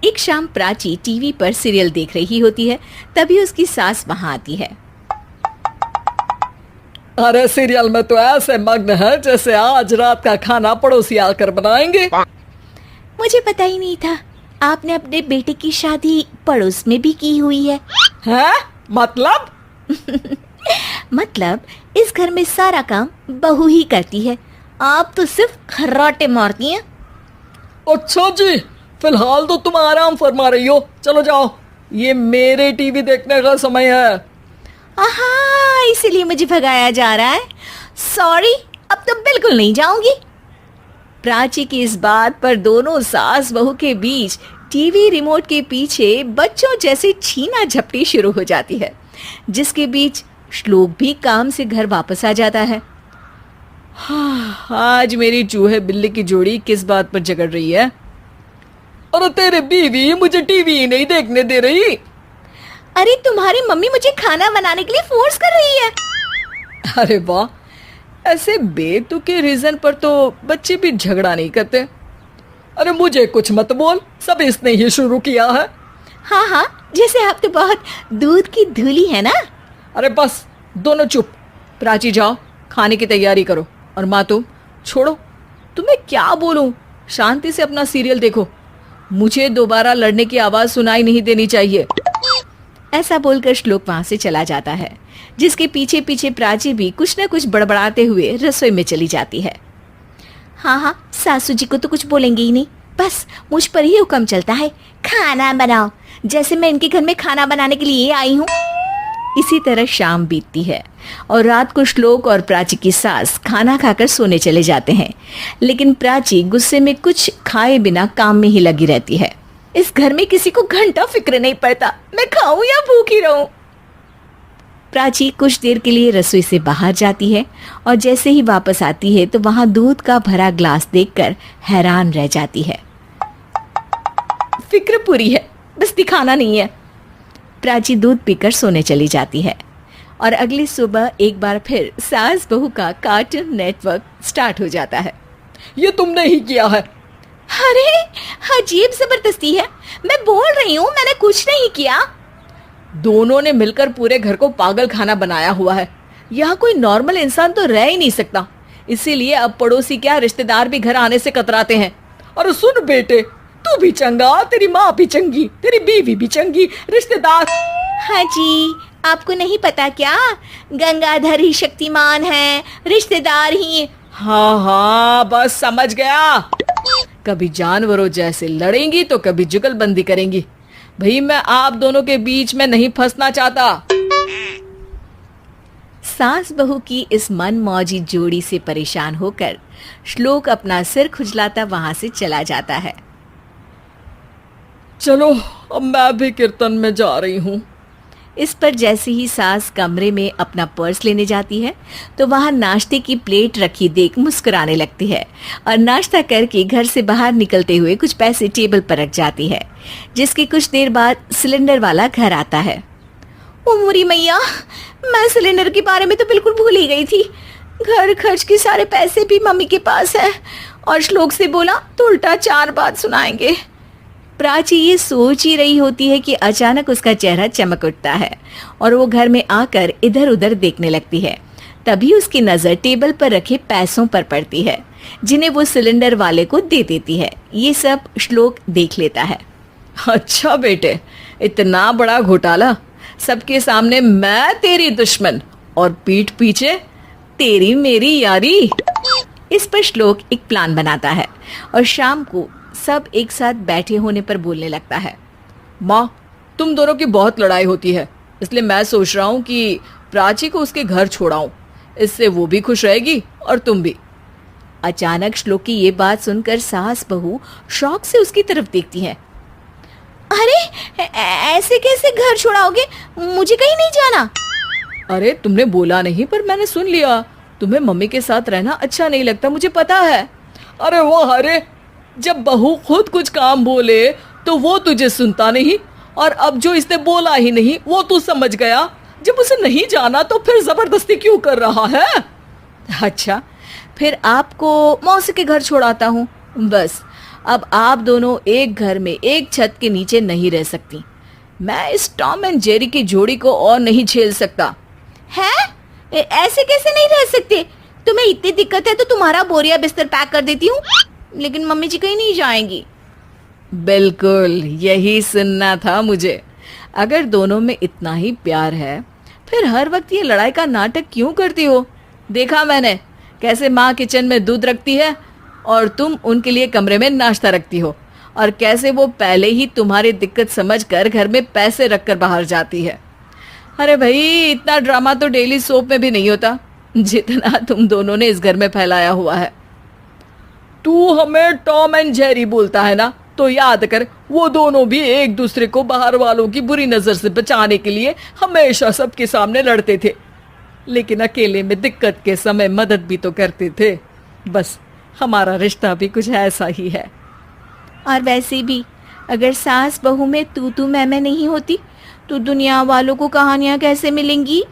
एक शाम प्राची टीवी पर सीरियल देख रही होती है। तभी उसकी सास वहां आती है। अरे सीरियल में तो ऐसे मग्न है जैसे आज रात का खाना पड़ोसी आकर बनाएंगे। मुझे पता ही नहीं था आपने अपने बेटे की शादी पड़ोस में भी की हुई है। हैं? मतलब? मतलब इस घर में सारा काम बहू ही करती है, आप तो सिर्फ खर्राटे मारती हैं। अच्छा जी, फिलहाल तो तुम आराम फरमा रही हो, चलो जाओ, ये मेरे टीवी देखने का समय है। आहा, इसीलिए मुझे भगाया जा रहा है। सॉरी, अब तो बिल्कुल नहीं जाऊंगी। प्राची की इस बात पर दोनों सास बहू के बीच टीवी रिमोट के पीछे बच्चों जैसे छीना झपटी शुरू हो जाती है, जिसके बीच श्लोक भी काम से घर वापस आ जाता है। हाँ, आज मेरी चूहे बिल्ली की जोड़ी किस बात पर झगड़ रही है? अरे तेरे बीवी मुझे टीवी ही नहीं देखने दे रही। अरे तुम्हारी मम्मी मुझे खाना बनाने के लिए फोर्स कर रही है। अरे वाह, ऐसे बेतुके रीजन पर तो बच्चे भी झगड़ा नहीं करते। अरे मुझे कुछ मत बोल, सब इसने ही शुरू किया है। हाँ हाँ, जैसे आप तो बहुत दूध की धूली है ना। अरे बस, दोनों चुप। प्राची जाओ, खाने की तैयारी करो। और माँ तुम छोड़ो, तुम्हें क्या बोलूं, शांति से अपना सीरियल देखो, मुझे दोबारा लड़ने की आवाज सुनाई नहीं देनी चाहिए। ऐसा बोलकर श्लोक वहां से चला जाता है, जिसके पीछे पीछे प्राची भी कुछ न कुछ बड़बड़ाते हुए रसोई में चली जाती है। हाँ हाँ, सासू जी को तो कुछ बोलेंगे ही नहीं, बस मुझ पर ही हुक्म चलता है, खाना बनाओ, जैसे मैं इनके घर में खाना बनाने के लिए आई हूँ। इसी तरह शाम बीतती है और रात को श्लोक और प्राची की सास खाना खाकर सोने चले जाते हैं, लेकिन प्राची गुस्से में कुछ खाए बिना काम में ही लगी रहती है। इस घर में किसी को घंटा फिक्र नहीं पड़ता, मैं खाऊं या भूखी रहूं। प्राची कुछ देर के लिए रसोई से बाहर जाती है और जैसे ही वापस आती है तो वहां दूध का भरा ग्लास देखकर हैरान रह जाती है। फिक्र पूरी है, बस दिखाना नहीं है। प्राची दूध पीकर सोने चली जाती है और अगली सुबह एक बार फिर सास बहू का कार्टून नेटवर्क स्टार्ट हो जाता है। ये तुमने ही किया है। अरे अजीब जबरदस्ती है, मैं बोल रही हूँ मैंने कुछ नहीं किया। दोनों ने मिलकर पूरे घर को पागल खाना बनाया हुआ है। यहाँ कोई नॉर्मल इंसान तो रह ही नहीं सकता, इसीलिए अब पड़ोसी क्या रिश्तेदार भी घर आने से कतराते हैं। और सुन बेटे, तू भी चंगा, तेरी माँ भी चंगी, तेरी बीवी भी चंगी, रिश्तेदार। हाँ जी, आपको नहीं पता क्या, गंगाधर ही शक्तिमान है, रिश्तेदार ही। हाँ हाँ, बस समझ गया। कभी जानवरों जैसे लड़ेंगी तो कभी जुगलबंदी करेंगी। भाई मैं आप दोनों के बीच में नहीं फंसना चाहता। सास बहू की इस मनमौजी जोड़ी से परेशान होकर श्लोक अपना सिर खुजलाता वहां से चला जाता है। चलो अब मैं भी कीर्तन में जा रही हूँ। इस पर जैसे ही सास कमरे में अपना पर्स लेने जाती है तो वहां नाश्ते की प्लेट रखी देख मुस्कुराने लगती है और नाश्ता करके घर से बाहर निकलते हुए कुछ पैसे टेबल पर रख जाती है, जिसकी कुछ देर बाद सिलेंडर वाला घर आता है। ओ मोरी मैया, मैं सिलेंडर के बारे में तो बिल्कुल भूल ही गई थी। घर खर्च के सारे पैसे भी मम्मी के पास है और श्लोक से बोला तो उल्टा 4 बात सुनाएंगे। प्राची ये सोच ही रही होती है कि अचानक उसका चेहरा चमक उठता है और वो घर में आकर इधर उधर देखने लगती है। तभी उसकी नज़र टेबल पर रखे पैसों पर पड़ती है, जिन्हें वो सिलेंडर वाले को दे देती है। ये सब श्लोक देख लेता है। अच्छा बेटे, इतना बड़ा घोटाला, सबके सामने मैं तेरी दुश्मन और पीठ पीछे तेरी मेरी यारी। इस पर श्लोक एक प्लान बनाता है और शाम को सब एक साथ बैठे होने पर बोलने लगता है। माँ, तुम दोनों की बहुत लड़ाई होती है, इसलिए मैं सोच रहा हूँ कि प्राची को उसके घर छोड़ाऊं, इससे वो भी खुश रहेगी और तुम भी। अचानक श्लोक की ये बात सुनकर सास बहू शौक से उसकी तरफ देखती है। अरे ऐसे कैसे घर छोड़ाओगे, मुझे कहीं नहीं जाना। अरे तुमने बोला नहीं पर मैंने सुन लिया, तुम्हें मम्मी के साथ रहना अच्छा नहीं लगता, मुझे पता है। अरे वाह, अरे जब बहू खुद कुछ काम बोले तो वो तुझे सुनता नहीं, और अब जो इसने बोला ही नहीं वो तू समझ गया। जब उसे नहीं जाना तो फिर जबरदस्ती क्यों कर रहा है? अच्छा, फिर आपको मौसी के घर छोड़ाता हूँ, बस अब आप दोनों एक घर में एक छत के नीचे नहीं रह सकती। मैं इस टॉम एंड जेरी की जोड़ी को और नहीं झेल सकता। है? ऐसे कैसे नहीं रह सकते? तुम्हें इतनी दिक्कत है तो तुम्हारा बोरिया बिस्तर पैक कर देती हूँ, लेकिन मम्मी जी कहीं नहीं जाएंगी। बिल्कुल यही सुनना था मुझे। अगर दोनों में इतना ही प्यार है फिर हर वक्त ये लड़ाई का नाटक क्यों करती हो? देखा मैंने कैसे माँ किचन में दूध रखती है और तुम उनके लिए कमरे में नाश्ता रखती हो, और कैसे वो पहले ही तुम्हारी दिक्कत समझकर घर में पैसे रखकर बाहर जाती है। अरे भाई, इतना ड्रामा तो डेली सोप में भी नहीं होता जितना तुम दोनों ने इस घर में फैलाया हुआ है। तू हमें टॉम एंड जेरी बोलता है ना, तो याद कर वो दोनों भी एक दूसरे को बाहर वालों की बुरी नजर से बचाने के लिए हमेशा सबके सामने लड़ते थे, लेकिन अकेले में दिक्कत के समय मदद भी तो करते थे। बस हमारा रिश्ता भी कुछ ऐसा ही है। और वैसे भी अगर सास बहू में तू मैं नहीं होती तो दुनिया वालों को कहानियां कैसे मिलेंगी?